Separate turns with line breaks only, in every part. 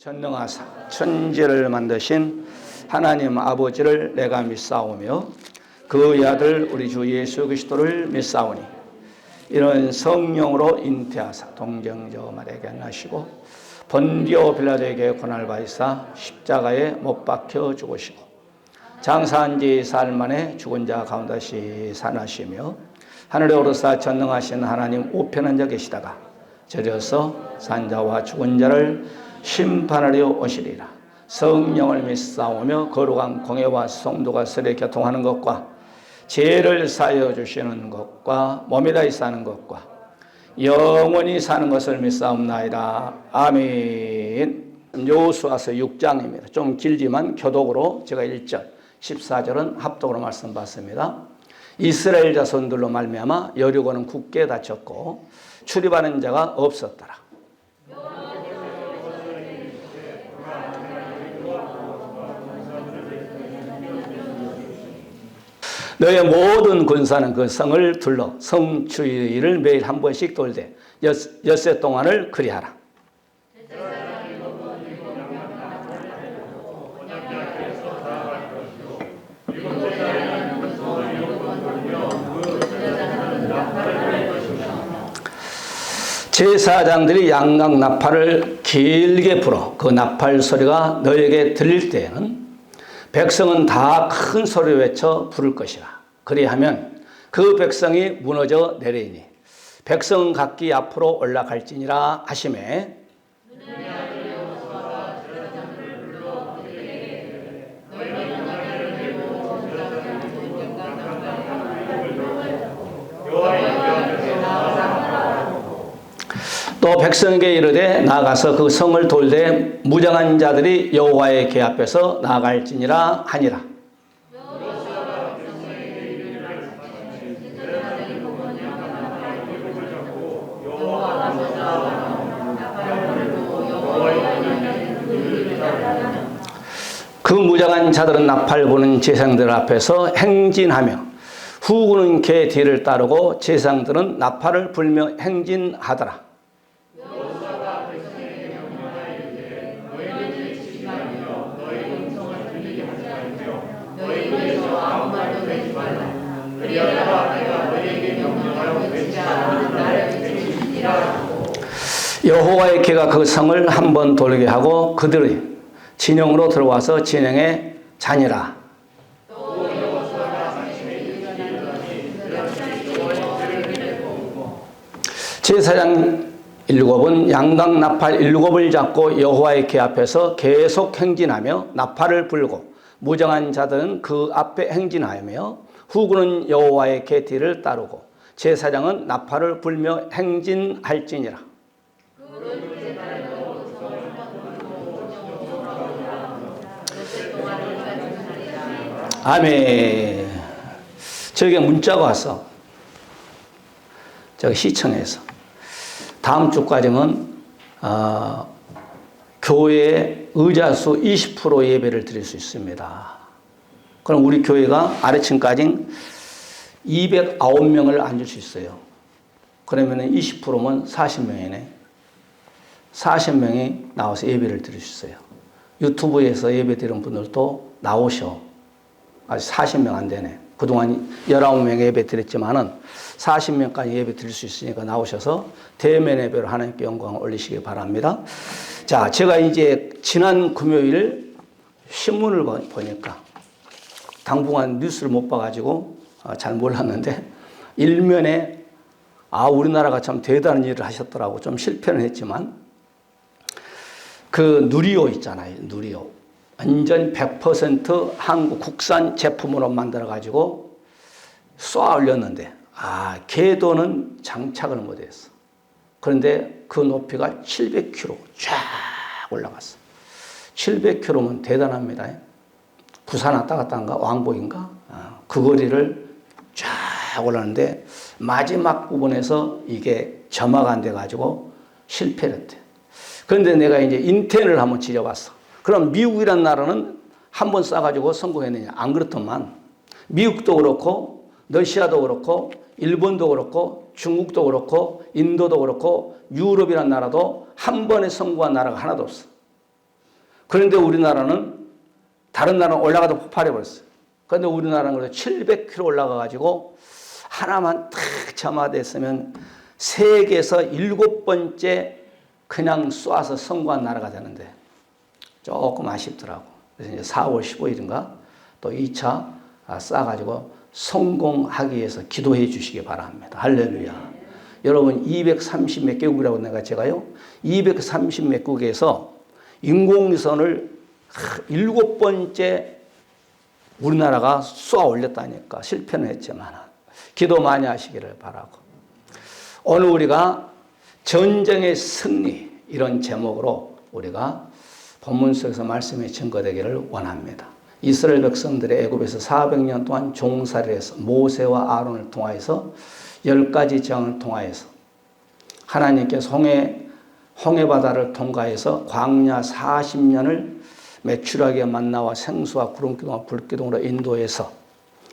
전능하사 천지를 만드신 하나님 아버지를 내가 믿사오며 그의 아들 우리 주 예수 그리스도를 믿사오니 이런 성령으로 잉태하사 동정저 마리아에게 나시고 본디오 빌라도에게 고난을 받으사 십자가에 못 박혀 죽으시고 장사한 지 사흘 만에 죽은 자 가운데 살아나시며 하늘에 오르사 전능하신 하나님 우편한 자 계시다가 저려서 산자와 죽은 자를 심판하려 오시리라. 성령을 믿사오며 거룩한 공회와 성도가 서로 교통하는 것과 죄를 사하여 주시는 것과 몸이 다히 사는 것과 영원히 사는 것을 믿사옵나이다. 아멘. 여호수아서 6장입니다. 좀 길지만 교독으로 제가 1절, 14절은 합독으로 말씀 받습니다. 이스라엘 자손들로 말미암아 여리고는 굳게 닫혔고 출입하는 자가 없었더라. 너의 모든 군사는 그 성을 둘러 성추위를 매일 한 번씩 돌되 엿새 동안을 그리하라. 제사장들이 양각 나팔을 길게 불어 그 나팔 소리가 너에게 들릴 때에는 백성은 다 큰 소리로 외쳐 부를 것이라. 그리하면 그 백성이 무너져 내리니 백성은 각기 앞으로 올라갈지니라 하시매 또 백성에게 이르되 나가서 그 성을 돌되 무장한 자들이 여호와의 궤 앞에서 나아갈지니라 하니라. 그 무장한 자들은 나팔 부는 제사장들 앞에서 행진하며 후구는 궤 뒤를 따르고 제사장들은 나팔을 불며 행진하더라. 여호와의 궤가 그 성을 한 번 돌게 하고 그들의 진영으로 들어와서 진영에 자니라. 제사장 7은 양각 나팔 7을 잡고 여호와의 궤 앞에서 계속 행진하며 나팔을 불고 무장한 자들은 그 앞에 행진하며 후구는 여호와의 궤 뒤를 따르고 제사장은 나팔을 불며 행진할지니라. 아멘. 저에게 문자가 왔어. 저기 시청에서. 다음 주까지는 교회 의자 수 20% 예배를 드릴 수 있습니다. 그럼 우리 교회가 아래층까지 209명을 앉을 수 있어요. 그러면 20%면 40명이네. 40명이 나와서 예배를 드릴 수 있어요. 유튜브에서 예배 드리는 분들도 나오셔. 아직 40명 안 되네. 그동안 19명 예배 드렸지만은 40명까지 예배 드릴 수 있으니까 나오셔서 대면 예배로 하나님께 영광을 올리시기 바랍니다. 자, 제가 이제 지난 금요일 신문을 보니까 당분간 뉴스를 못 봐가지고 잘 몰랐는데 일면에 우리나라가 참 대단한 일을 하셨더라고. 좀 실패는 했지만 그 누리호 있잖아요. 누리호. 완전 100% 한국 국산 제품으로 만들어가지고 쏘아 올렸는데 궤도는 장착을 못했어. 그런데 그 높이가 700km 쫙 올라갔어. 700km면 대단합니다. 부산 왔다 갔다 한가? 왕복인가? 그 거리를 쫙 올라가는데 마지막 부분에서 이게 점화가 안 돼가지고 실패를 했대. 그런데 내가 이제 인텐을 한번 지려봤어. 그럼 미국이란 나라는 한 번 쏴가지고 성공했느냐? 안 그렇더만. 미국도 그렇고 러시아도 그렇고 일본도 그렇고 중국도 그렇고 인도도 그렇고 유럽이란 나라도 한 번에 성공한 나라가 하나도 없어. 그런데 우리나라는 다른 나라는 올라가도 폭발해버렸어요. 그런데 우리나라는 그래도 700km 올라가가지고 하나만 탁 점화됐으면 세계에서 7번째 그냥 쏴서 성공한 나라가 되는데 조금 아쉽더라고. 그래서 이제 4월 15일인가 또 2차 쏴가지고 성공하기 위해서 기도해 주시기 바랍니다. 할렐루야. 여러분 230 몇 개국이라고 제가요 230 몇 국에서 인공위성을 7번째 우리나라가 쏘아 올렸다니까 실패는 했지만 기도 많이 하시기를 바라고, 오늘 우리가 전쟁의 승리 이런 제목으로 우리가 본문 속에서 말씀이 증거되기를 원합니다. 이스라엘 백성들의 애굽에서 400년 동안 종살이를 해서 모세와 아론을 통하여서 10가지 재앙을 통하여서 하나님께서 홍해바다를 통과해서 광야 40년을 메추라기와 만나와 생수와 구름기둥과 불기둥으로 인도해서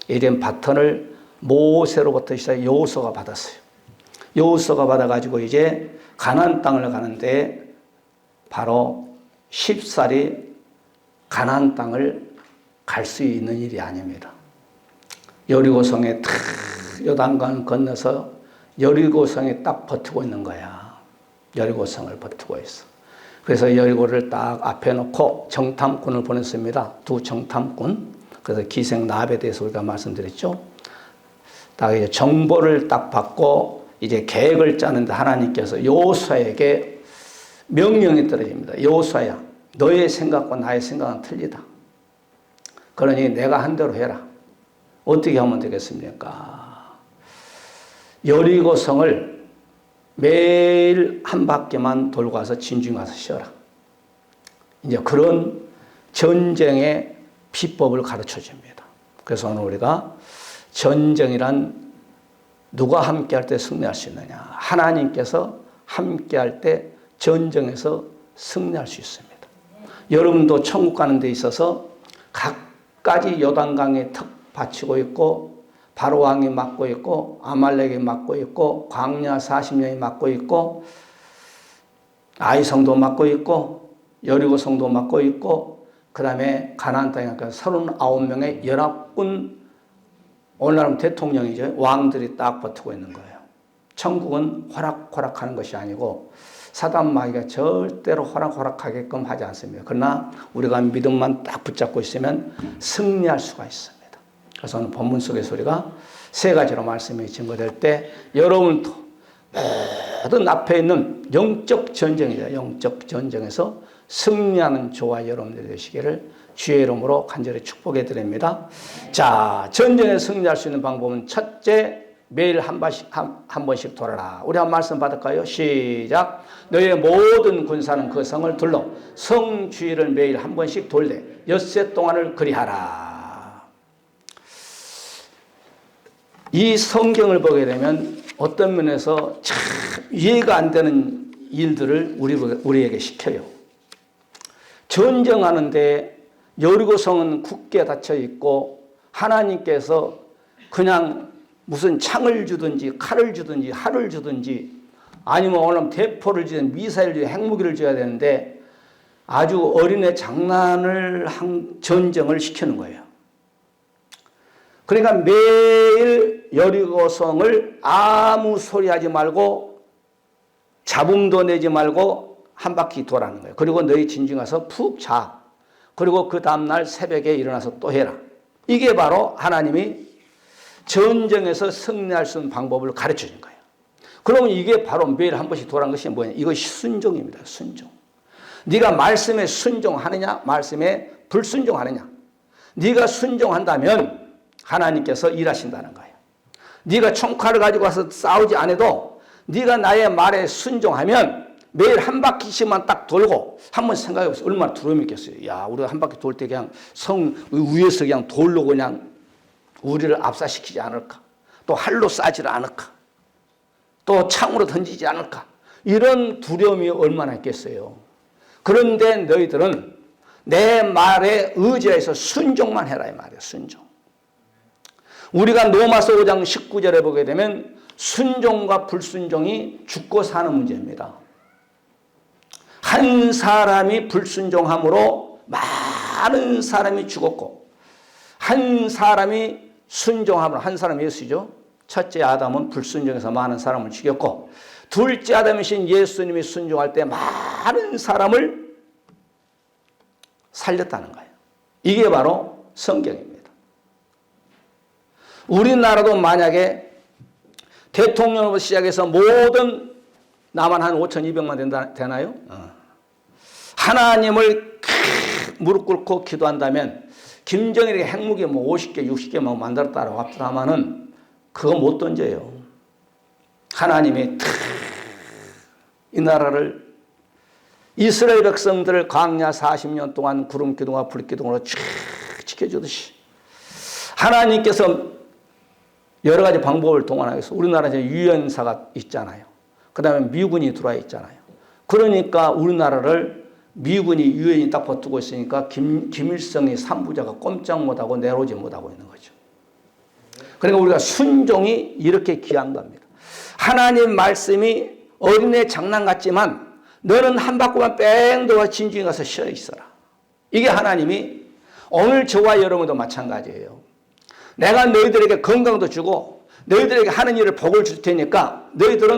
에덴 바턴을 모세로부터 시작해 여호수아가 받았어요. 여호수아가 받아가지고 이제 가나안 땅을 가는데 바로 쉽사리 가나안 땅을 갈 수 있는 일이 아닙니다. 여리고성에 탁 요단강 건너서 여리고성에 딱 버티고 있는 거야. 여리고성을 버티고 있어. 그래서 여리고를 딱 앞에 놓고 정탐꾼을 보냈습니다. 두 정탐꾼. 그래서 기생나합에 대해서 우리가 말씀드렸죠. 딱 이제 정보를 딱 받고 이제 계획을 짜는데 하나님께서 여호수아에게 명령이 떨어집니다. 여호수아야, 너의 생각과 나의 생각은 틀리다. 그러니 내가 한 대로 해라. 어떻게 하면 되겠습니까? 여리고성을 매일 한 바퀴만 돌고 와서 진중에 가서 쉬어라. 이제 그런 전쟁의 비법을 가르쳐 줍니다. 그래서 오늘 우리가 전쟁이란 누가 함께할 때 승리할 수 있느냐? 하나님께서 함께할 때 전쟁에서 승리할 수 있습니다. 여러분도 천국 가는 데 있어서 각가지 요단강에 턱 받치고 있고 바로 왕이 맡고 있고 아말렉이 맡고 있고 광야 40년이 맡고 있고 아이성도 맡고 있고 여리고성도 맡고 있고 그 다음에 가나안 땅에 39명의 연합군, 오늘날은 대통령이죠. 왕들이 딱 버티고 있는 거예요. 천국은 호락호락하는 것이 아니고 사단 마귀가 절대로 호락호락하게끔 하지 않습니다. 그러나 우리가 믿음만 딱 붙잡고 있으면 승리할 수가 있습니다. 그래서 오늘 본문 속에서 우리가 세 가지로 말씀이 증거될 때 여러분도 모든 앞에 있는 영적 전쟁이다. 영적 전쟁에서 승리하는 저와 여러분들이 되시기를 주의 이름으로 간절히 축복해 드립니다. 자, 전쟁에 승리할 수 있는 방법은 첫째, 매일 한 번씩 돌아라. 우리 한 말씀 받을까요? 시작. 너의 모든 군사는 그 성을 둘러 성 주위를 매일 한 번씩 돌되 엿새 동안을 그리하라. 이 성경을 보게 되면 어떤 면에서 참 이해가 안 되는 일들을 우리에게 시켜요. 전쟁하는데 여리고성은 굳게 닫혀 있고 하나님께서 그냥 무슨 창을 주든지 칼을 주든지 활을 주든지 아니면 오늘 대포를 주든 미사일을 주든 핵무기를 줘야 되는데 아주 어린애 장난을 한 전쟁을 시키는 거예요. 그러니까 매일 여리고성을 아무 소리 하지 말고 잡음도 내지 말고 한 바퀴 돌아는 거예요. 그리고 너희 진중 가서 푹 자. 그리고 그 다음날 새벽에 일어나서 또 해라. 이게 바로 하나님이 전쟁에서 승리할 수 있는 방법을 가르쳐 준 거예요. 그러면 이게 바로 매일 한 번씩 돌아간 것이 뭐냐? 이것이 순종입니다. 순종. 네가 말씀에 순종하느냐? 말씀에 불순종하느냐? 네가 순종한다면 하나님께서 일하신다는 거예요. 네가 총칼을 가지고 와서 싸우지 않아도 네가 나의 말에 순종하면 매일 한 바퀴씩만 딱 돌고 한번 생각해 보세요. 얼마나 두려움이 있겠어요. 야, 우리가 한 바퀴 돌 때 그냥 성 위에서 그냥 돌로 그냥 우리를 압사시키지 않을까? 또 활로 쏴지를 않을까? 또 창으로 던지지 않을까? 이런 두려움이 얼마나 있겠어요. 그런데 너희들은 내 말에 의지해서 순종만 해라 이 말이에요. 순종. 우리가 로마서 5장 19절에 보게 되면 순종과 불순종이 죽고 사는 문제입니다. 한 사람이 불순종함으로 많은 사람이 죽었고 한 사람이 순종함으로, 한 사람이 예수죠. 첫째 아담은 불순종해서 많은 사람을 죽였고 둘째 아담이신 예수님이 순종할 때 많은 사람을 살렸다는 거예요. 이게 바로 성경입니다. 우리나라도 만약에 대통령으로 시작해서 모든 나만 한 5,200만 되나요? 하나님을 무릎 꿇고 기도한다면 김정일이 핵무기 50개, 60개만 만들었다고 합니다만은 그거 못 던져요. 하나님이 이 나라를, 이스라엘 백성들을 광야 40년 동안 구름 기둥과 불 기둥으로 쭉 지켜주듯이 하나님께서 여러 가지 방법을 동원하겠어. 우리나라에 유엔사가 있잖아요. 그 다음에 미군이 들어와 있잖아요. 그러니까 우리나라를 미군이 유엔이 딱 버티고 있으니까 김일성이 3부자가 꼼짝 못하고 내려오지 못하고 있는 거죠. 그러니까 우리가 순종이 이렇게 귀한 겁니다. 하나님 말씀이 어린애 장난 같지만 너는 한 바퀴만 뺑 돌아 진중에 가서 쉬어 있어라. 이게 하나님이 오늘 저와 여러분도 마찬가지예요. 내가 너희들에게 건강도 주고 너희들에게 하는 일을 복을 줄 테니까 너희들은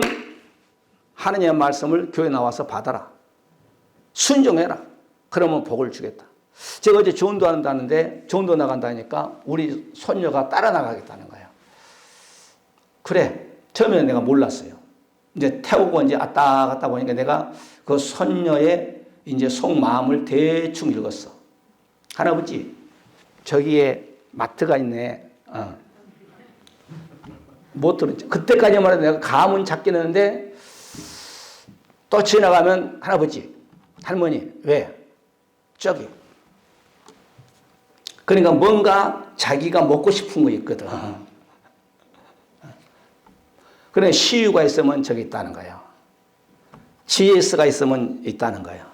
하느님의 말씀을 교회 나와서 받아라. 순종해라. 그러면 복을 주겠다. 제가 어제 전도 한다는데 전도 나간다니까 우리 손녀가 따라 나가겠다는 거예요. 그래. 처음에는 내가 몰랐어요. 이제 태우고 이제 왔다 갔다 보니까 내가 그 손녀의 이제 속마음을 대충 읽었어. 할아버지, 저기에 마트가 있네. 못 들었죠. 그때까지만 해도 내가 감은 잡긴 했는데 또 지나가면 할아버지, 할머니, 왜? 저기. 그러니까 뭔가 자기가 먹고 싶은 거 있거든. 그래, CU가 있으면 저기 있다는 거예요. GS가 있으면 있다는 거예요.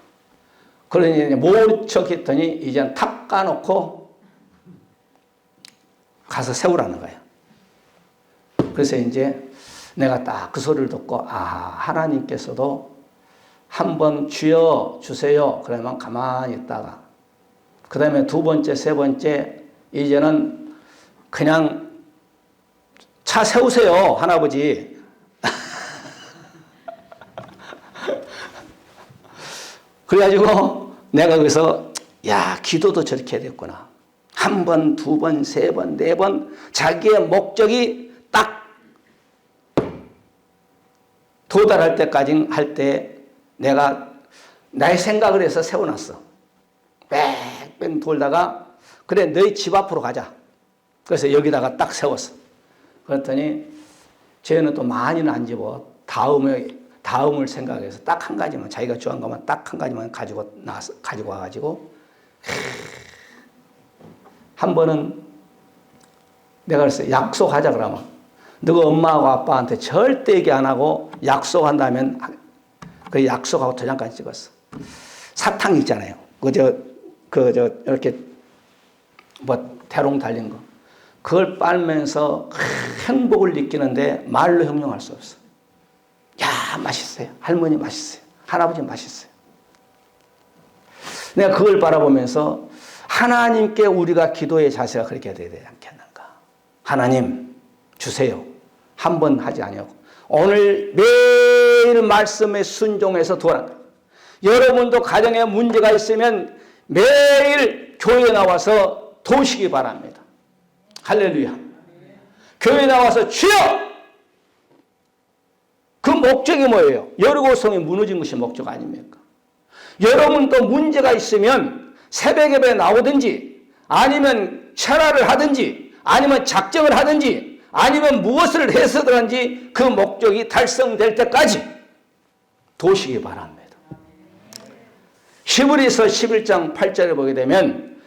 그러니 모른 척 했더니 이제 탁 까놓고 가서 세우라는 거예요. 그래서 이제 내가 딱 그 소리를 듣고, 하나님께서도 한번 주여 주세요. 그러면 가만히 있다가, 그 다음에 두 번째, 세 번째, 이제는 그냥 차 세우세요, 할아버지. 그래가지고 내가 거기서, 야, 기도도 저렇게 해야 됐구나. 한 번, 두 번, 세 번, 네 번, 자기의 목적이 딱 도달할 때까지 할 때 내가 나의 생각을 해서 세워놨어. 뺑뺑 돌다가, 그래, 너희 집 앞으로 가자. 그래서 여기다가 딱 세웠어. 그랬더니 쟤는 또 많이는 안 집어. 다음을 생각해서 딱 한 가지만, 자기가 좋아하는 것만 딱 한 가지만 가지고 와가지고, 한 번은 내가 그랬어요. 약속하자 그러면. 너가 엄마하고 아빠한테 절대 얘기 안 하고 약속한다면 그 약속하고 도장까지 찍었어. 사탕 있잖아요. 이렇게 대롱 달린 거. 그걸 빨면서 행복을 느끼는데 말로 형용할 수 없어. 야, 맛있어요. 할머니 맛있어요. 할아버지 맛있어요. 내가 그걸 바라보면서 하나님께 우리가 기도의 자세가 그렇게 돼야 되지 않겠는가. 하나님 주세요. 한 번 하지 아니하고 오늘 매일 말씀에 순종해서 돌아. 여러분도 가정에 문제가 있으면 매일 교회에 나와서 도시기 바랍니다. 할렐루야. 교회에 나와서 주여! 그 목적이 뭐예요? 여리고성이 무너진 것이 목적 아닙니까? 여러분도 문제가 있으면 새벽 예배에 나오든지 아니면 철화를 하든지 아니면 작정을 하든지 아니면 무엇을 해서든지 그 목적이 달성될 때까지 도시기 바랍니다. 히브리서 11장 8절에 보게 되면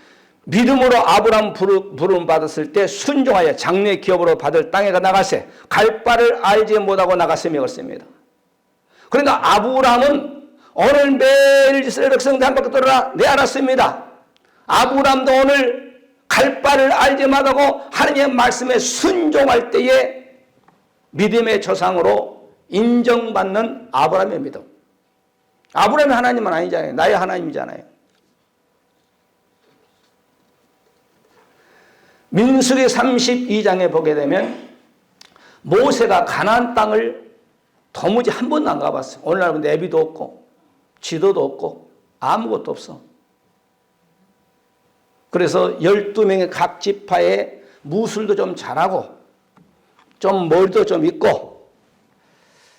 믿음으로 아브라함 부름 받았을 때 순종하여 장래 기업으로 받을 땅에 나가세 갈 바를 알지 못하고 나갔으며 그렇습니다. 그러니까 아브라함은 오늘 매일 이스라엘 백성들 한 바퀴 돌아라. 네, 알았습니다. 아브라함도 오늘 갈 바를 알지 못하고 하나님의 말씀에 순종할 때에 믿음의 조상으로 인정받는 아브라함의 믿음. 아브라함이 하나님은 아니잖아요. 나의 하나님이잖아요. 민수기 32장에 보게 되면 모세가 가나안 땅을 도무지 한 번도 안 가봤어요. 오늘날 내비도 없고 지도도 없고 아무것도 없어. 그래서 12명의 각 지파에 무술도 좀 잘하고 좀 머리도 좀 있고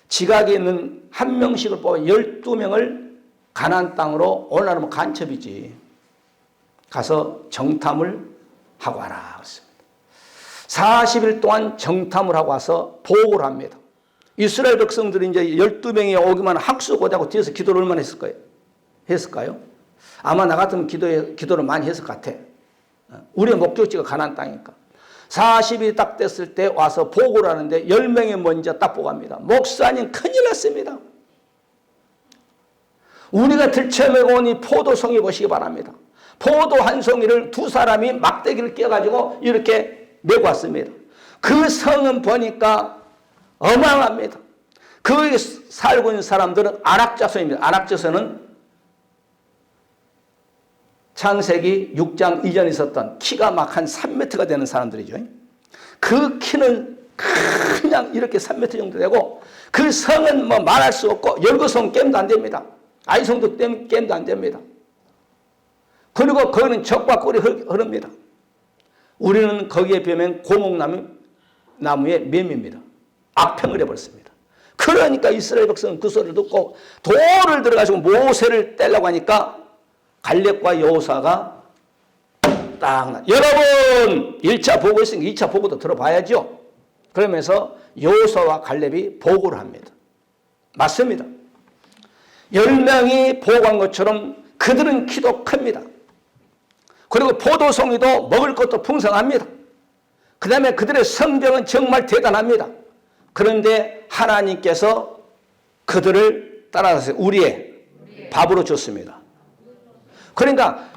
지각이 있는 한 명씩을 뽑아 12명을 가나안 땅으로 오늘날은 간첩이지 가서 정탐을 하고 와라. 40일 동안 정탐을 하고 와서 보고를 합니다. 이스라엘 백성들이 이제 12명이 오기만 학수고자고 뒤에서 기도를 얼마나 했을까요? 아마 나 같으면 기도를 많이 했을 것 같아. 우리의 목적지가 가나안 땅이니까. 40일이 딱 됐을 때 와서 보고를 하는데 10명이 먼저 딱 보고합니다. 목사님 큰일 났습니다. 우리가 들쳐매고 온 이 포도송이 보시기 바랍니다. 포도 한 송이를 두 사람이 막대기를 끼워가지고 이렇게 메고 왔습니다. 그 성은 보니까 어마어마합니다. 거기 살고 있는 사람들은 아낙자손입니다. 아낙자손은 창세기 6장 이전에 있었던 키가 막 한 3m가 되는 사람들이죠. 그 키는 그냥 이렇게 3m 정도 되고 그 성은 뭐 말할 수 없고 열거성 게임도 안 됩니다. 아이성도 게임도 안 됩니다. 그리고 거기는 적과 꿀이 흐릅니다. 우리는 거기에 비하면 고목나무의 맴입니다. 악평을 해버렸습니다. 그러니까 이스라엘 백성은 그 소리를 듣고 돌을 들어가지고 모세를 떼려고 하니까 갈렙과 여호수아가 딱 여러분 1차 보고 있으니까 2차 보고도 들어봐야죠. 그러면서 여호수아와 갈렙이 보고를 합니다. 맞습니다. 10명이 보고한 것처럼 그들은 키도 큽니다. 그리고 포도송이도 먹을 것도 풍성합니다. 그 다음에 그들의 성병은 정말 대단합니다. 그런데 하나님께서 그들을 따라서 우리의 밥으로 줬습니다. 그러니까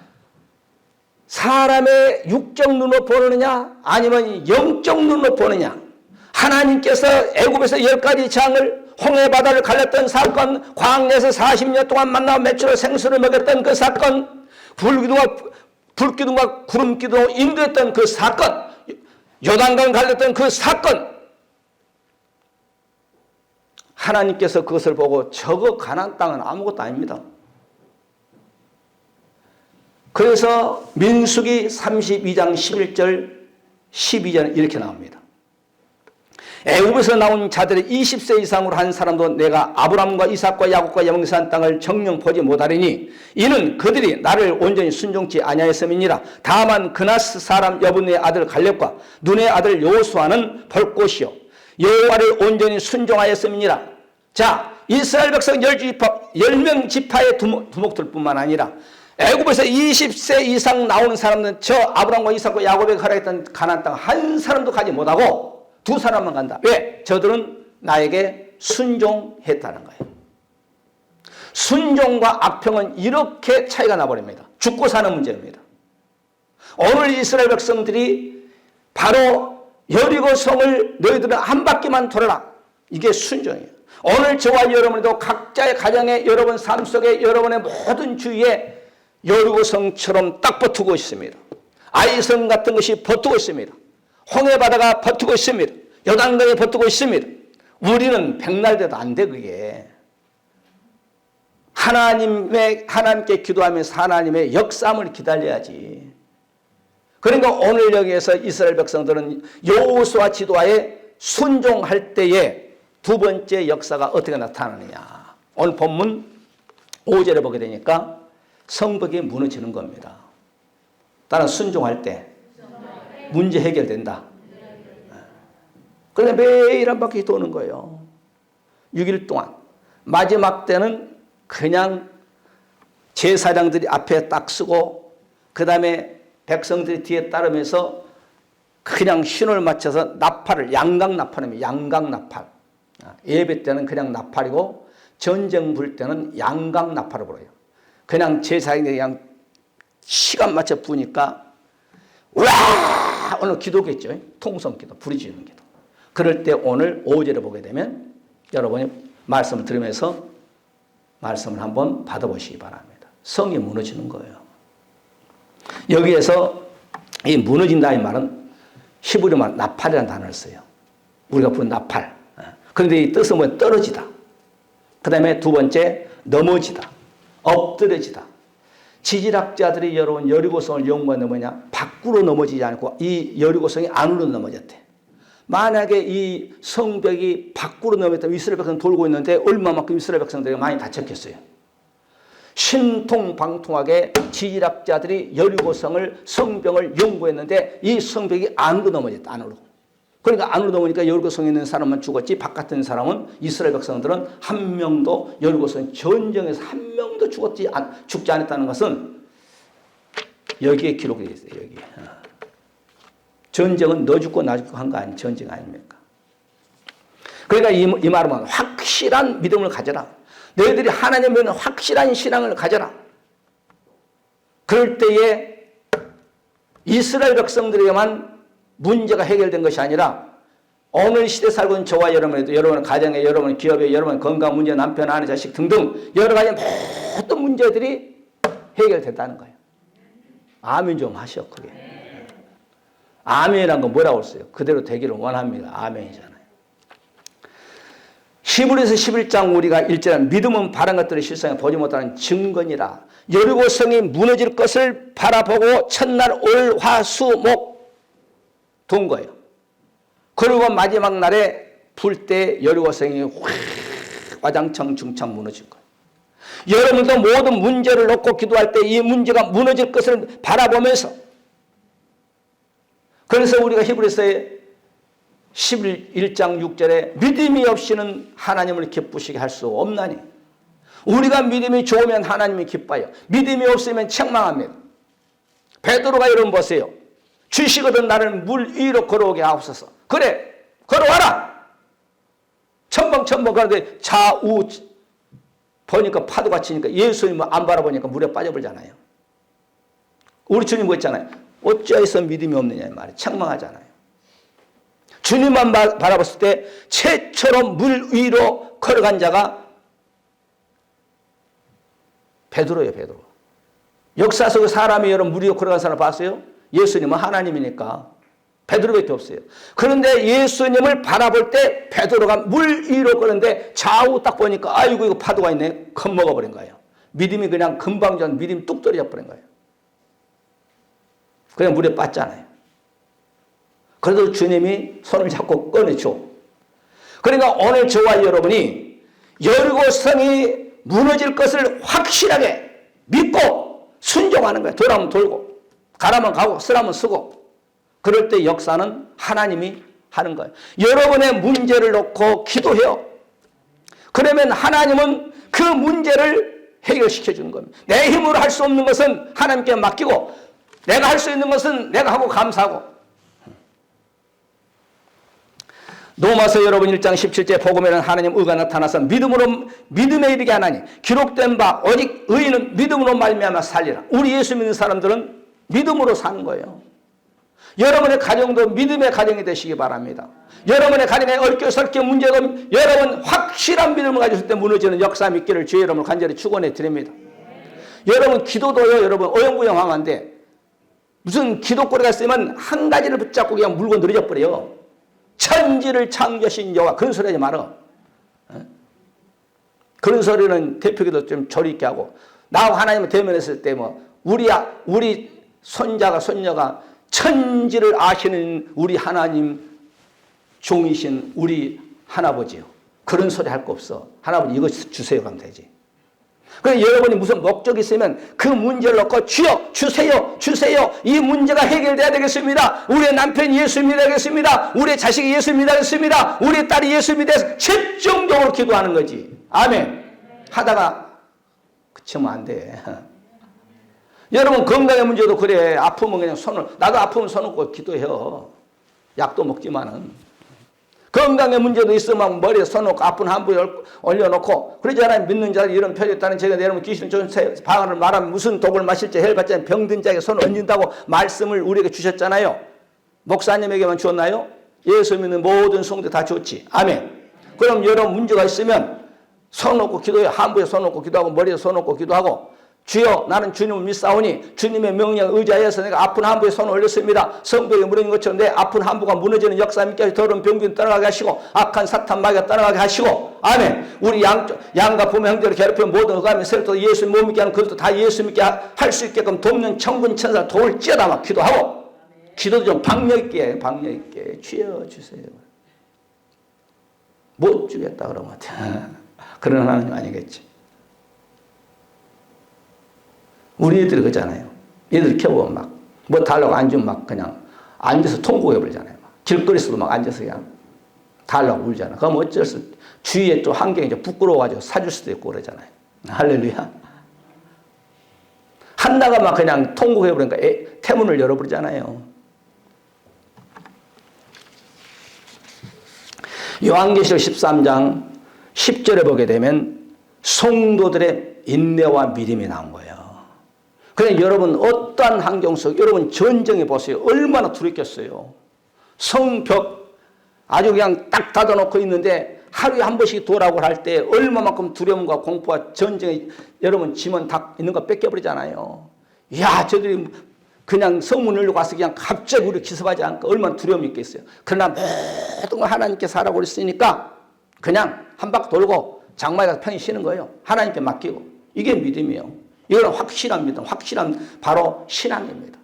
사람의 육적 눈으로 보느냐 아니면 영적 눈으로 보느냐. 하나님께서 애굽에서 10가지 장을 홍해바다를 갈렸던 사건, 광야에서 40년 동안 만나 메추라 생수를 먹였던 그 사건, 불기둥과 구름기둥으로 인도했던 그 사건, 요단강 갈렸던 그 사건, 하나님께서 그것을 보고 저거 가나안 땅은 아무것도 아닙니다. 그래서 민수기 32장 11절 12절은 이렇게 나옵니다. 애굽에서 나온 자들의 20세 이상으로 한 사람도 내가 아브람과 이삭과 야곱과 영세한 땅을 정령 보지 못하리니 이는 그들이 나를 온전히 순종치 아니하였음이니라. 다만 그나스 사람 여분의 아들 갈렙과 눈의 아들 여호수아는 볼 것이요 여호와를 온전히 순종하였음이니라. 자, 이스라엘 백성 10명 지파의 두목들 뿐만 아니라 애굽에서 20세 이상 나오는 사람은 저 아브람과 이삭과 야곱에게 허락했던 가나안 땅 한 사람도 가지 못하고 두 사람만 간다. 왜? 저들은 나에게 순종했다는 거예요. 순종과 악평은 이렇게 차이가 나버립니다. 죽고 사는 문제입니다. 오늘 이스라엘 백성들이 바로 여리고성을 너희들은 한 바퀴만 돌아라. 이게 순종이에요. 오늘 저와 여러분도 각자의 가정에 여러분 삶 속에 여러분의 모든 주위에 여리고성처럼 딱 버티고 있습니다. 아이성 같은 것이 버티고 있습니다. 홍해바다가 버티고 있습니다. 요단강이 버티고 있습니다. 우리는 백날 돼도 안 돼 그게. 하나님께 기도하면서 하나님의 역사함을 기다려야지. 그러니까 오늘 여기에서 이스라엘 백성들은 여호수아 지도하에 순종할 때에 두 번째 역사가 어떻게 나타나느냐. 오늘 본문 5절에 보게 되니까 성벽이 무너지는 겁니다. 따라 순종할 때 문제 해결된다. 그런데 매일 한 바퀴 도는 거예요. 6일 동안. 마지막 때는 그냥 제사장들이 앞에 딱 서고 그 다음에 백성들이 뒤에 따르면서 그냥 신호를 맞춰서 나팔을 양강나팔입니다. 양강나팔. 예배 때는 그냥 나팔이고 전쟁 불 때는 양강나팔을 불어요. 그냥 제사장들이 그냥 시간 맞춰 부니까 와! 오늘 기도겠죠. 통성기도, 부르짖는 기도. 그럴 때 오늘 5절에 보게 되면 여러분이 말씀을 들으면서 말씀을 한번 받아보시기 바랍니다. 성이 무너지는 거예요. 여기에서 이 무너진다는 말은 히브리말 나팔이라는 단어를 써요. 우리가 부른 나팔. 그런데 이 뜻은 뭐냐? 떨어지다. 그 다음에 두 번째, 넘어지다. 엎드려지다. 지질학자들이 여러분 여리고성을 연구한 게 뭐냐? 밖으로 넘어지지 않고 이 여리고성이 안으로 넘어졌대. 만약에 이 성벽이 밖으로 넘어졌다면 이스라엘 백성 돌고 있는데 얼마만큼 이스라엘 백성들이 많이 다쳤겠어요. 신통방통하게 지질학자들이 여리고성을 성벽을 연구했는데 이 성벽이 안으로 넘어졌다. 안으로. 그러니까 안으로 넘으니까 여리고성에 있는 사람만 죽었지 바깥에 있는 사람은 이스라엘 백성들은 한 명도 여리고성 전쟁에서 한 명도 죽지 않았다는 것은 여기에 기록이 되어 있어요. 여기에. 전쟁은 너 죽고 나 죽고 한 거 아니 전쟁 아닙니까? 그러니까 이 말은 확실한 믿음을 가져라. 너희들이 하나님에 믿는 확실한 신앙을 가져라. 그럴 때에 이스라엘 백성들에게만 문제가 해결된 것이 아니라 오늘 시대 살고 있는 저와 여러분에도 여러분 가정에, 여러분 기업에, 여러분 건강 문제, 남편, 아내, 자식 등등 여러 가지 모든 문제들이 해결됐다는 거예요. 아멘 좀 하시오 크게. 아멘이란 건 뭐라고 했어요? 그대로 되기를 원합니다. 아멘이잖아요. 히브리서 11장 우리가 1절에 믿음은 바란 것들의 실상에 보지 못하는 증거니라. 여리고성이 무너질 것을 바라보고 첫날 올, 화, 수, 목 돈 거예요. 그리고 마지막 날에 불 때 여리고성이 와장창 중창 무너질 거예요. 여러분도 모든 문제를 놓고 기도할 때 이 문제가 무너질 것을 바라보면서 그래서 우리가 히브리서의 11장 6절에 믿음이 없이는 하나님을 기쁘시게 할 수 없나니 우리가 믿음이 좋으면 하나님이 기뻐요. 믿음이 없으면 책망합니다. 베드로가 여러분 보세요. 주시거든 나를 물 위로 걸어오게 하옵소서. 그래 걸어와라. 첨벙 그런데 좌우 보니까 파도가 치니까 예수님 안 바라보니까 물에 빠져버리잖아요. 우리 주님 뭐 했잖아요. 어찌하여서 믿음이 없느냐 이 말이에요. 책망하잖아요. 주님만 바라봤을 때 채처럼 물 위로 걸어간 자가 베드로예요. 베드로. 역사 속에 사람이 여러분 물 위로 걸어간 사람 봤어요? 예수님은 하나님이니까 베드로밖에 없어요. 그런데 예수님을 바라볼 때 베드로가 물 위로 걸었는데 좌우 딱 보니까 아이고 이거 파도가 있네. 겁먹어버린 거예요. 믿음이 그냥 금방 전 믿음이 뚝 떨어져 버린 거예요. 그냥 물에 빠졌잖아요. 그래도 주님이 손을 잡고 꺼내줘. 그러니까 오늘 저와 여러분이 여리고성이 무너질 것을 확실하게 믿고 순종하는 거예요. 돌아오면 돌고 가라면 가고 쓰라면 쓰고 그럴 때 역사는 하나님이 하는 거예요. 여러분의 문제를 놓고 기도해요. 그러면 하나님은 그 문제를 해결시켜 주는 겁니다. 내 힘으로 할 수 없는 것은 하나님께 맡기고 내가 할 수 있는 것은 내가 하고 감사하고. 로마서 여러분 1장 17절 복음에는 하나님 의가 나타나서 믿음에 이르게 하나니 기록된 바 오직 의인은 믿음으로 말미암아 살리라. 우리 예수 믿는 사람들은 믿음으로 사는 거예요. 여러분의 가정도 믿음의 가정이 되시기 바랍니다. 여러분의 가정에 얽혀설켜 문제가 여러분 확실한 믿음을 가졌을 때 무너지는 역사 믿기를 주의 여러분을 간절히 축원해 드립니다. 여러분 기도도요. 여러분 어영부영하는데 무슨 기도거리가 있으면 한 가지를 붙잡고 그냥 물고 늘어져 버려요. 천지를 창조하신 여호와 그런 소리 하지 말어. 그런 소리는 대표기도 좀 조리 있게 하고 나하고 하나님을 대면했을 때 뭐 우리 손자가 손녀가 천지를 아시는 우리 하나님 종이신 우리 하나버지요. 그런 소리 할 거 없어. 하나버지 이거 주세요 하면 되지. 그래서 여러분이 무슨 목적이 있으면 그 문제를 놓고 주여 주세요 주세요 이 문제가 해결돼야 되겠습니다. 우리의 남편이 예수 믿어야겠습니다. 우리의 자식이 예수 믿어야겠습니다. 우리의 딸이 예수 믿어서 집중적으로 기도하는 거지. 아멘. 하다가 그치면 안 돼. 여러분 건강의 문제도 그래. 아프면 그냥 나도 아프면 손 놓고 기도해요. 약도 먹지만은 건강의 문제도 있으면 머리에 손 놓고 아픈 한부에 올려놓고 그러잖아요. 믿는 자를 이런 편이 있다는 제가 여러분 귀신 좋은 방언을 말하면 무슨 독을 마실지 헬받지 병든 자에게 손을 얹는다고 말씀을 우리에게 주셨잖아요. 목사님에게만 주었나요? 예수 믿는 모든 성도 다 줬지. 아멘. 그럼 여러분 문제가 있으면 손 놓고 기도해요. 한부에 손 놓고 기도하고 머리에 손 놓고 기도하고 주여 나는 주님을 믿사오니 주님의 명령에 의지하여서 내가 아픈 한부에 손을 올렸습니다. 성벽이 무너진 것처럼 내 아픈 한부가 무너지는 역사 믿게 더러운 병균 떠나가게 하시고 악한 사탄 마귀가 떠나가게 하시고 아멘. 우리 양과 부모 형제를 괴롭히는 모든 의감이 세력도 예수 못 믿게 하는 그것도 다 예수 믿게 할 수 있게끔 돕는 천군 천사 도울지어다 막 기도하고 기도도 좀 박력 있게 주여 주세요. 못 주겠다 그러면 그런 하나님 아니겠지. 우리 애들이 그러잖아요. 애들 켜보면 막, 뭐 달라고 안 주면 막 그냥 앉아서 통곡해버리잖아요. 길거리에서도 막 앉아서 그냥 달라고 울잖아. 그럼 어쩔 수, 주위에 또 환경이 좀 부끄러워가지고 사줄 수도 있고 그러잖아요. 할렐루야. 한나가 막 그냥 통곡해버리니까 태문을 열어버리잖아요. 요한계시록 13장 10절에 보게 되면 성도들의 인내와 믿음이 나온 거예요. 그냥 여러분 어떠한 환경 속 여러분 전쟁해 보세요. 얼마나 두렵겠어요. 성벽 아주 그냥 딱 닫아놓고 있는데 하루에 한 번씩 돌아오고 할 때 얼마만큼 두려움과 공포와 전쟁에 여러분 짐은 다 있는 거 뺏겨버리잖아요. 이야 저들이 그냥 성문 열고 와서 그냥 갑자기 우리 기습하지 않을까 얼마나 두려움이 있겠어요. 그러나 모든 걸 하나님께서 하라고 그랬으니까 그냥 한 바퀴 돌고 장막에 가서 편히 쉬는 거예요. 하나님께 맡기고. 이게 믿음이에요. 이거는 확실한 믿음, 확실한 바로 신앙입니다.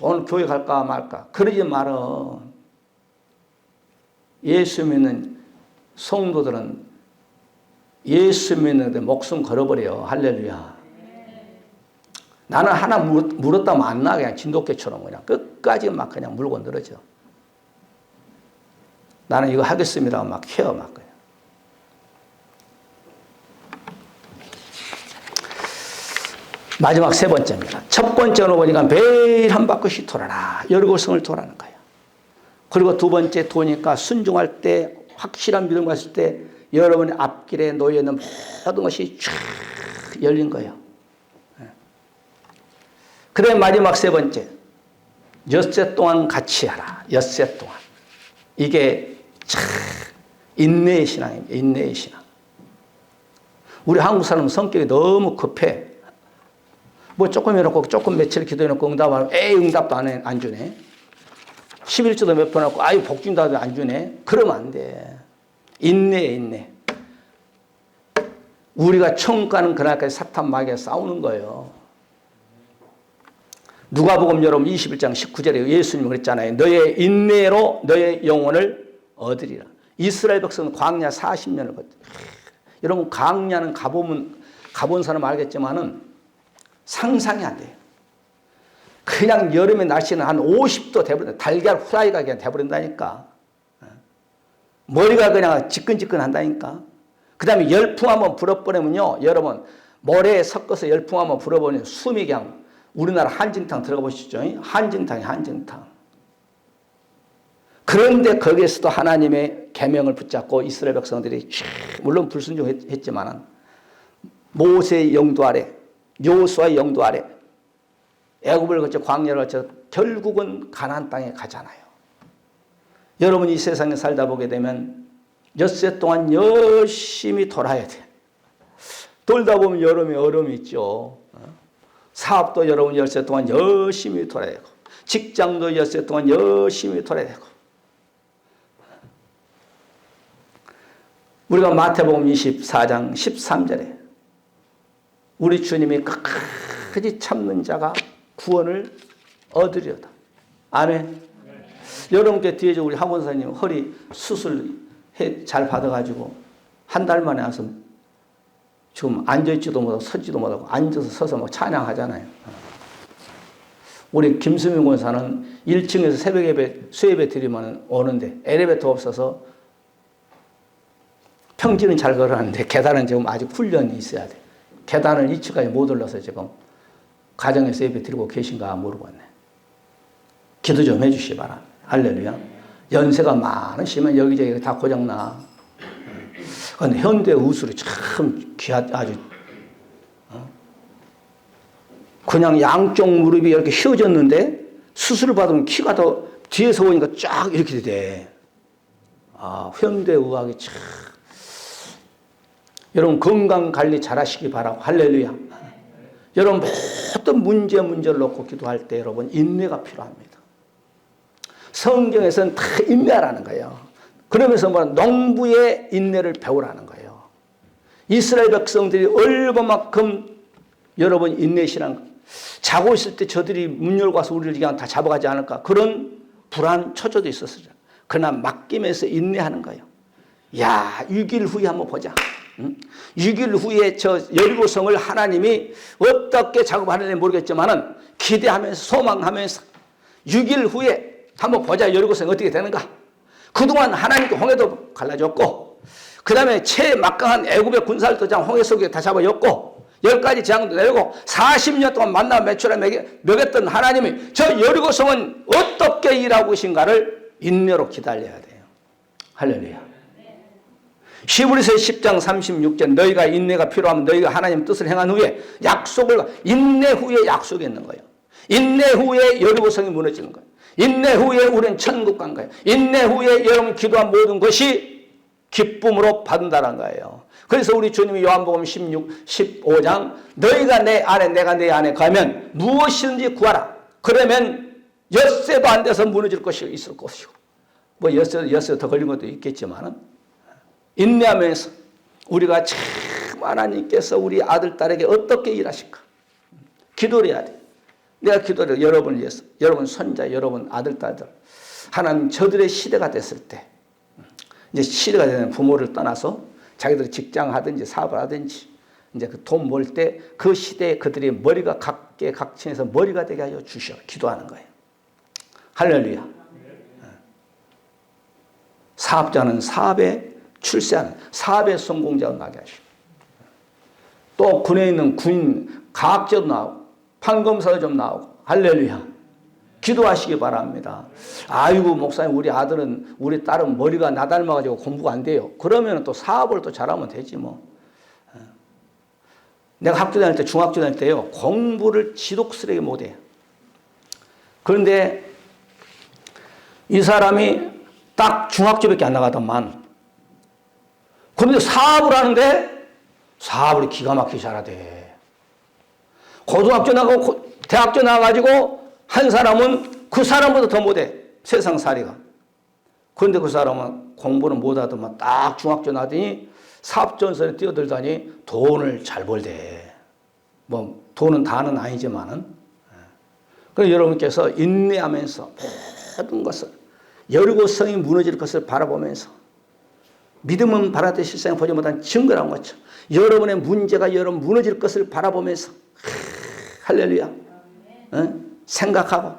오늘 교회 갈까 말까 그러지 말어. 예수 믿는 성도들은 예수 믿는데 목숨 걸어버려요. 할렐루야. 나는 하나 물었다면 안 나. 그냥 진돗개처럼 그냥 끝까지 막 그냥 물고 늘어져. 나는 이거 하겠습니다. 막 해요. 막 그냥. 마지막 세 번째입니다. 첫 번째로 보니까 매일 한 바퀴씩 돌아라. 여리고성을 돌아는 거예요. 그리고 두 번째 도니까 순종할 때 확실한 믿음 갔을 때 여러분의 앞길에 놓여 있는 모든 것이 쫙 열린 거예요. 그 다음에 마지막 세 번째. 엿새 동안 같이 하라. 엿새 동안. 이게 참 인내의 신앙입니다. 인내의 신앙. 우리 한국 사람은 성격이 너무 급해. 뭐 조금 해놓고 조금 며칠 기도해놓고 응답하면 응답도 안 주네. 11조도 몇 번 하고 복준다도 안 주네. 그러면 안 돼. 인내. 우리가 천국 가는 그날까지 사탄 마귀가 싸우는 거예요. 누가복음 여러분 21장 19절에 예수님이 그랬잖아요. 너의 인내로 너의 영혼을 얻으리라. 이스라엘 백성은 광야 40년을 걷죠. 여러분 광야는 가본 사람 알겠지만은 상상이 안 돼요. 그냥 여름에 날씨는 한 50도 돼버린다. 달걀 후라이가 그냥 돼버린다니까. 머리가 그냥 지끈지끈 한다니까. 그 다음에 열풍 한번 불어버리면요. 여러분 모래에 섞어서 열풍 한번 불어버리면 숨이 그냥 우리나라 한진탕 들어가 보시죠. 한진탕이 한진탕. 그런데 거기에서도 하나님의 계명을 붙잡고 이스라엘 백성들이 물론 불순종했지만 모세의 영도 아래 여호수아의 영도 아래 애굽을 거쳐 광야를 거쳐 결국은 가나안 땅에 가잖아요. 여러분이 이 세상에 살다 보게 되면 엿새 동안 열심히 돌아야 돼. 돌다 보면 여름에 얼음이 있죠. 사업도 여러분 엿새 동안 열심히 돌아야 되고 직장도 엿새 동안 열심히 돌아야 되고 우리가 마태복음 24장 13절에 우리 주님이 끝까지 참는 자가 구원을 얻으려다. 아멘. 네. 여러분께 뒤에 우리 학원사님 허리 수술 잘 받아가지고 한 달 만에 와서 지금 앉아있지도 못하고 서지도 못하고 앉아서 서서 막 찬양하잖아요. 우리 김수민 권사는 1층에서 새벽 예배, 수예배 드리면 오는데 엘리베이터 없어서 평지는 잘 걸어놨는데 계단은 지금 아직 훈련이 있어야 돼. 계단을 2층까지 못 올라서 지금 가정에서 예배 드리고 계신가 모르겠네. 기도 좀 해주시기 바랍니다. 할렐루야. 연세가 많으시면 여기저기 다 고장나. 그런데 현대 의술이 참 아주 그냥 양쪽 무릎이 이렇게 휘어졌는데 수술을 받으면 키가 더 뒤에서 오니까 쫙 이렇게 돼. 현대 의학이 참. 여러분 건강 관리 잘 하시기 바라고. 할렐루야. 여러분 모든 문제를 놓고 기도할 때 여러분 인내가 필요합니다. 성경에서는 다 인내하라는 거예요. 그러면서 농부의 인내를 배우라는 거예요. 이스라엘 백성들이 얼마만큼 여러분 인내시란 거예요. 자고 있을 때 저들이 문 열고 와서 우리를 그냥 다 잡아가지 않을까 그런 불안 초조도 있었어요. 그러나 맡기면서 인내하는 거예요. 야, 6일 후에 한번 보자. 6일 후에 저 여리고성을 하나님이 어떻게 작업하는지 모르겠지만은 기대하면서 소망하면서 6일 후에 한번 보자. 여리고성이 어떻게 되는가. 그동안 하나님께 홍해도 갈라졌고 그 다음에 최막강한 애굽의 군사들도 홍해 속에 다 잡아줬고 10가지 재앙도 내리고 40년 동안 만나 매출에 먹였던 하나님이 저 여리고성은 어떻게 일하고 계신가를 인내로 기다려야 돼요. 할렐루야. 히브리서 10장 36절 너희가 인내가 필요하면 너희가 하나님 뜻을 행한 후에 약속을 인내 후에 약속이 있는 거예요. 인내 후에 여리고성이 무너지는 거예요. 인내 후에 우리는 천국 간 거예요. 인내 후에 여러분 기도한 모든 것이 기쁨으로 받는다는 거예요. 그래서 우리 주님이 요한복음 15장 너희가 내 안에 내가 내 안에 가면 무엇이든지 구하라. 그러면 엿새도 안 돼서 무너질 것이 있을 것이고 뭐 엿새 더 걸린 것도 있겠지만은 인내하면서 우리가 참 하나님께서 우리 아들 딸에게 어떻게 일하실까 기도를 해야 돼. 내가 기도를 여러분을 위해서 여러분 손자 여러분 아들 딸들 하나님 저들의 시대가 됐을 때 이제 시대가 되는 부모를 떠나서 자기들이 직장 하든지 사업을 하든지 이제 그 돈 벌 때 그 시대에 그들이 머리가 각계각층에서 머리가 되게 하여 주시오. 기도하는 거예요. 할렐루야. 사업자는 사업에 출세하는 사업의 성공자로 나게 하시오. 또 군에 있는 군 과학자도 나오고 판검사도 좀 나오고 할렐루야. 기도하시기 바랍니다. 아이고 목사님 우리 아들은 우리 딸은 머리가 나 닮아가지고 공부가 안 돼요. 그러면 또 사업을 또 잘하면 되지 뭐. 내가 학교 다닐 때 중학교 다닐 때요 공부를 지독스레게 못해요. 그런데 이 사람이 딱 중학교밖에 안 나가더만 그런데 사업을 하는데 사업을 기가 막히게 잘하대. 고등학교 나가고 대학교 나가가지고 한 사람은 그 사람보다 더 못해. 세상살이가. 그런데 그 사람은 공부는 못하더만 딱 중학교 나더니 사업전선에 뛰어들다니 돈을 잘 벌대. 뭐 돈은 다는 아니지만은. 그래서 여러분께서 인내하면서 모든 것을 여리고성이 무너질 것을 바라보면서 믿음은 바라되 실상을 보지 못한 증거라는 것처럼 여러분의 문제가 여러분 무너질 것을 바라보면서 할렐루야. 생각하고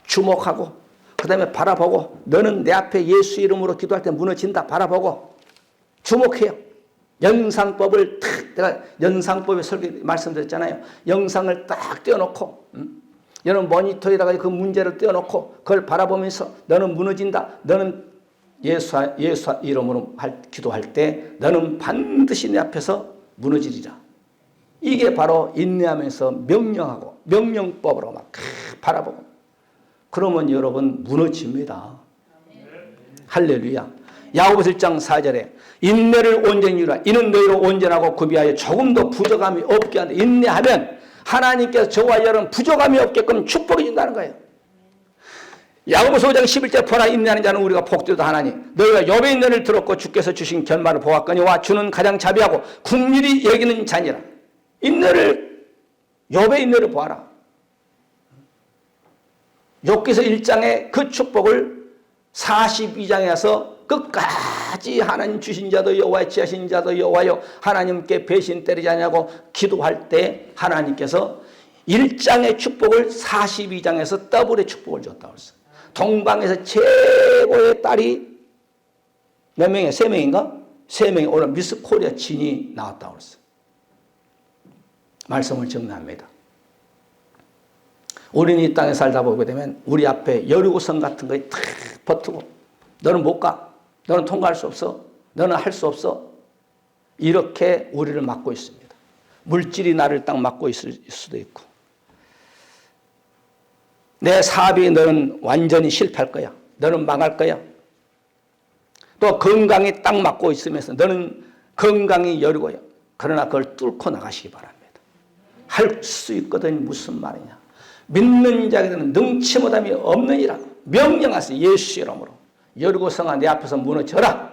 주목하고 그 다음에 바라보고 너는 내 앞에 예수 이름으로 기도할 때 무너진다 바라보고 주목해요. 영상법을 탁 내가 영상법에 설계 말씀드렸잖아요. 영상을 딱 띄워놓고 여러분 모니터에다가 그 문제를 띄워놓고 그걸 바라보면서 너는 무너진다. 너는 예수 이름으로 기도할 때 너는 반드시 내 앞에서 무너지리라. 이게 바로 인내하면서 명령하고 명령법으로 막 바라보고 그러면 여러분 무너집니다. 할렐루야. 야고보서 1장 4절에 인내를 온전히 이루라. 이는 너희로 온전하고 구비하여 조금도 부족함이 없게 한다. 인내하면 하나님께서 저와 여러분 부족함이 없게끔 축복해 준다는 거예요. 야고보서 5장 11절 보라 인내하는 자는 우리가 복되다 하나니 너희가 욥의 인내를 들었고 주께서 주신 결말을 보았거니와 주는 가장 자비하고 긍휼히 여기는 자니라. 인내를 욥의 인내를 보아라. 욥기서 1장의 그 축복을 42장에 와서 끝까지 하나님 주신 자도 여호와의 취하신 자도 여호와여 하나님께 배신 때리지 않냐고 기도할 때 하나님께서 1장의 축복을 42장에서 더블의 축복을 줬다고 했어요. 동방에서 최고의 딸이 몇 명이에요? 3명인가? 3명이 오늘 미스 코리아 진이 나왔다고 했어요. 말씀을 정리합니다. 우리는 이 땅에 살다 보게 되면 우리 앞에 여리고성 같은 거에 탁 버티고 너는 못 가. 너는 통과할 수 없어. 너는 할 수 없어. 이렇게 우리를 막고 있습니다. 물질이 나를 딱 막고 있을 수도 있고 내 사업이 너는 완전히 실패할 거야. 너는 망할 거야. 또 건강이 딱 막고 있으면서 너는 건강이 여리고요. 그러나 그걸 뚫고 나가시기 바랍니다. 할 수 있거든. 무슨 말이냐. 믿는 자에게는 능치 못함이 없느니라. 명령하세요. 예수 이름으로. 여리고 성아 내 앞에서 무너져라.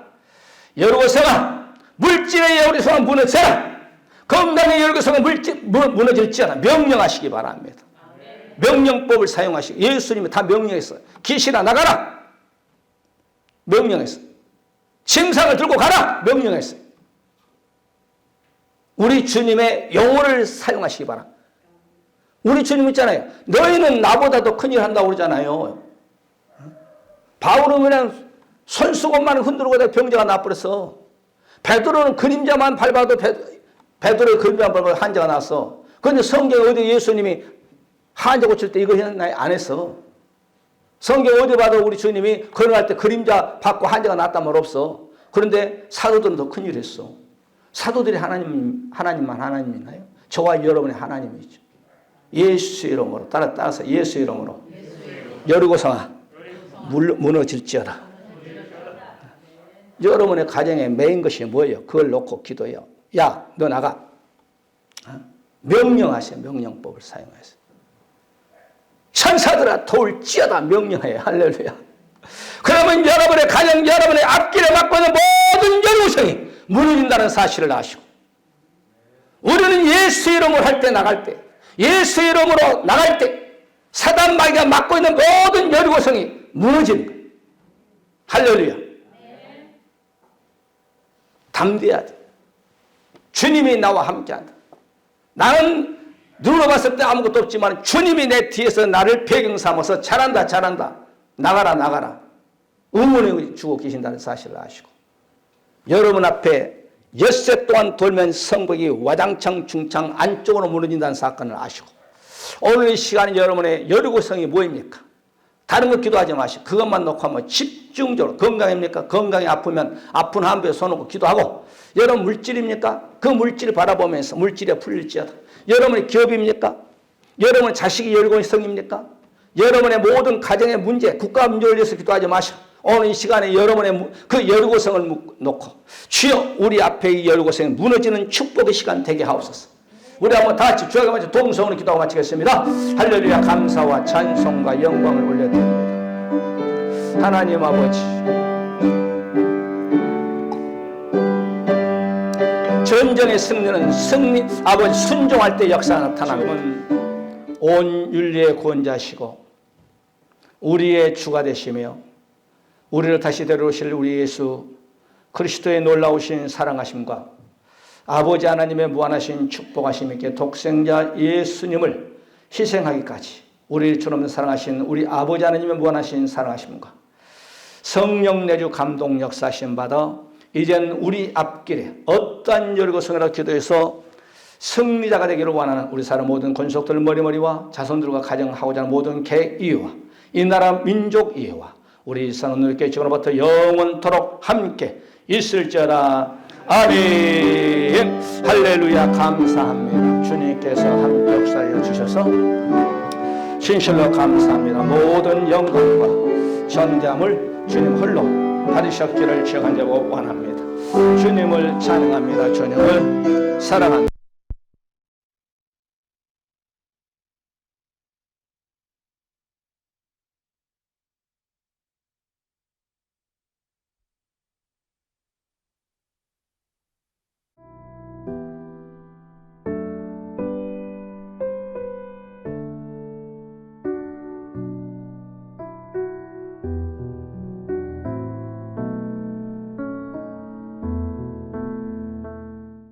여리고 성아 물질의 여리고 성아 무너져라. 건강의 여리고 성아 무너질지어다. 명령하시기 바랍니다. 명령법을 사용하시고 예수님이 다 명령했어요. 귀신아 나가라. 명령했어요. 침상을 들고 가라. 명령했어요. 우리 주님의 영혼을 사용하시기 바랍니다. 우리 주님 있잖아요. 너희는 나보다도 큰일 한다고 그러잖아요. 바울은 그냥 손수건만 흔들고 병자가 나버렸어. 베드로는 그림자만 밟아도 베드로의 그림자만 밟아도 한자가 났어. 그런데 성경에 어디 예수님이 한자 고칠 때 이거 안 했어. 성경 어디 봐도 우리 주님이 걸어갈 때 그림자 받고 한자가 났단 말 없어. 그런데 사도들은 더 큰일 했어. 사도들이 하나님만 하나님이나요? 저와 여러분의 하나님이죠. 예수 이름으로 따라서 예수 이름으로 여리고성아 무너질지어다. 여러분의 가정에 메인 것이 뭐예요? 그걸 놓고 기도해요. 야, 너 나가. 명령하세요. 명령법을 사용하세요. 천사들아 도울지어다. 명령해요. 할렐루야. 그러면 여러분의 가정, 여러분의 앞길에 맡고 있는 모든 여리고성이 무너진다는 사실을 아시고, 우리는 예수 이름으로 할 때 나갈 때, 예수 이름으로 나갈 때 사단 마귀가 맡고 있는 모든 여리고성이 무너지는 거예요. 할렐루야. 담대해야 돼. 주님이 나와 함께한다. 나는 눈으로 봤을 때 아무것도 없지만 주님이 내 뒤에서 나를 배경 삼아서 잘한다 잘한다 나가라 나가라 응원해 주고 계신다는 사실을 아시고, 여러분 앞에 엿새 동안 돌면 성벽이 와장창 중창 안쪽으로 무너진다는 사건을 아시고, 오늘 이 시간에 여러분의 여리고성이 뭐입니까? 다른 거 기도하지 마시고 그것만 놓고 한번 집중적으로, 건강입니까? 건강이 아프면 아픈 한부에 손놓고 기도하고, 여러분 물질입니까? 그 물질을 바라보면서 물질에 풀릴지어다. 여러분의 기업입니까? 여러분의 자식이 여리고성입니까? 여러분의 모든 가정의 문제, 국가 문제를 위해서 기도하지 마시고 오늘 이 시간에 여러분의 그 여리고성을 놓고 주여 우리 앞에 이 여리고성이 무너지는 축복의 시간 되게 하옵소서. 우리 한번 다 같이 주여 같이 동성으로 기도하고 마치겠습니다. 할렐루야. 감사와 찬송과 영광을 올려드립니다. 하나님 아버지, 전쟁의 승리는 아버지 순종할 때 역사가 나타납니다. 온 윤리의 구원자시고 우리의 주가 되시며 우리를 다시 데려오실 우리 예수 그리스도의 놀라우신 사랑하심과 아버지 하나님의 무한하신 축복하심 있게 독생자 예수님을 희생하기까지 우리처럼 사랑하신 우리 아버지 하나님의 무한하신 사랑하심과 성령 내주 감동 역사하심 받아 이젠 우리 앞길에 어떠한 여리고성이라도 기도해서 승리자가 되기를 원하는 우리 사람 모든 권속들 머리머리와 자손들과 가정하고자 하는 모든 계이와 이 나라 민족 이해와 우리 선언들께 지금부터 영원토록 함께 있을지어다. 아멘. 할렐루야. 감사합니다. 주님께서 함께 역사해 주셔서 진실로 감사합니다. 모든 영광과 전잠을 주님 홀로 받으셨기를 제가 원합니다. 주님을 찬양합니다. 주님을 사랑합니다.